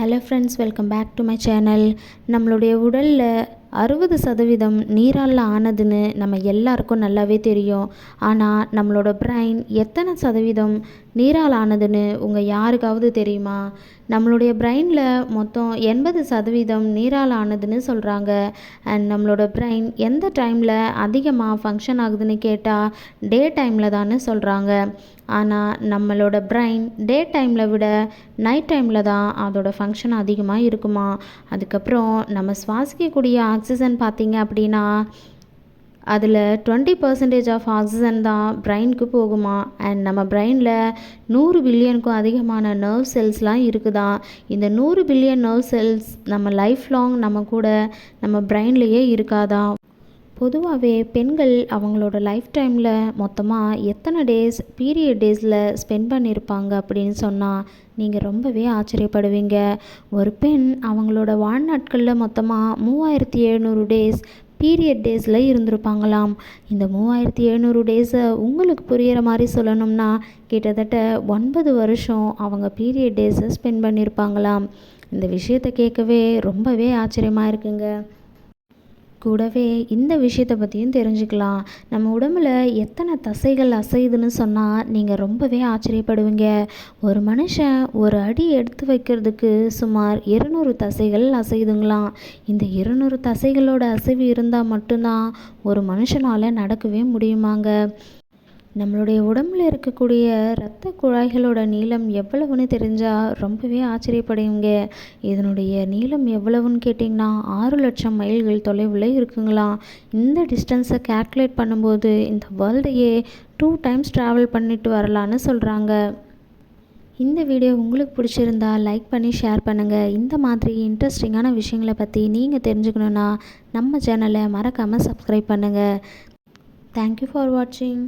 Hello friends, welcome back to my channel. நம்மளுடைய உடலில் 60% நீரால் ஆனதுன்னு நம்ம எல்லாருக்கும் நல்லாவே தெரியும். ஆனால் நம்மளோட பிரைன் எத்தனை சதவீதம் நீரால் ஆனதுன்னு உங்கள் யாருக்காவது தெரியுமா? நம்மளுடைய பிரெயினில் மொத்தம் 80% நீரால் ஆனதுன்னு சொல்கிறாங்க. அண்ட் நம்மளோட பிரெயின் எந்த டைமில் அதிகமாக ஃபங்க்ஷன் ஆகுதுன்னு கேட்டால் டே டைமில் தான்னு சொல்கிறாங்க. ஆனால் நம்மளோட பிரெயின் டே டைமில் விட நைட் டைமில் தான் அதோட ஃபங்க்ஷன் அதிகமாக இருக்குமா. அதுக்கப்புறம் நம்ம சுவாசிக்கக்கூடிய ஆக்சிஜன் பார்த்திங்க அப்படின்னா அதில் 20% ஆஃப் ஆக்சிஜன் தான் பிரெயினுக்கு போகுமா. அண்ட் நம்ம பிரெயினில் 100 பில்லியனுக்கும் அதிகமான நர்வ் செல்ஸ்லாம் இருக்குதான். இந்த 100 பில்லியன் நர்வ் செல்ஸ் நம்ம லைஃப் லாங் நம்ம கூட நம்ம பிரெயின்லேயே இருக்காதான். பொதுவாகவே பெண்கள் அவங்களோட லைஃப் டைமில் மொத்தமாக எத்தனை பீரியட் டேஸில் ஸ்பெண்ட் பண்ணியிருப்பாங்க அப்படின்னு சொன்னால் நீங்கள் ரொம்பவே ஆச்சரியப்படுவீங்க. ஒரு பெண் அவங்களோட வாழ்நாட்களில் மொத்தமாக 3700 டேஸ் பீரியட் டேஸில் இருந்திருப்பாங்களாம். இந்த 3700 டேஸை உங்களுக்கு புரிகிற மாதிரி சொல்லணும்னா கிட்டத்தட்ட 9 வருஷம் அவங்க பீரியட் டேஸை ஸ்பெண்ட் பண்ணியிருப்பாங்களாம். இந்த விஷயத்தை கேட்கவே ரொம்பவே ஆச்சரியமாக இருக்குங்க. கூடவே இந்த விஷயத்தை பற்றியும் தெரிஞ்சுக்கலாம். நம்ம உடம்புல எத்தனை தசைகள் அசையுதுன்னு சொன்னால் நீங்கள் ரொம்பவே ஆச்சரியப்படுவீங்க. ஒரு மனுஷன் ஒரு அடி எடுத்து வைக்கிறதுக்கு சுமார் 200 தசைகள் அசையுதுங்களாம். இந்த 200 தசைகளோட அசைவு இருந்தால் மட்டும்தான் ஒரு மனுஷனால் நடக்கவே முடியுமாங்க. நம்மளுடைய உடம்பில் இருக்கக்கூடிய இரத்த குழாய்களோட நீளம் எவ்வளவுன்னு தெரிஞ்சால் ரொம்பவே ஆச்சரியப்படுவீங்க. இதனுடைய நீளம் எவ்வளவுன்னு கேட்டிங்கன்னா 6 லட்சம் மைல்கள் தொலைவில் இருக்குங்களாம். இந்த டிஸ்டன்ஸை கேல்குலேட் பண்ணும்போது இந்த வேர்ல்டையே 2 டைம்ஸ் ட்ராவல் பண்ணிட்டு வரலான்னு சொல்கிறாங்க. இந்த வீடியோ உங்களுக்கு பிடிச்சிருந்தா லைக் பண்ணி ஷேர் பண்ணுங்கள். இந்த மாதிரி இன்ட்ரெஸ்டிங்கான விஷயங்களை பற்றி நீங்கள் தெரிஞ்சுக்கணுன்னா நம்ம சேனலை மறக்காமல் சப்ஸ்கிரைப் பண்ணுங்கள். தேங்க்யூ ஃபார் வாட்சிங்.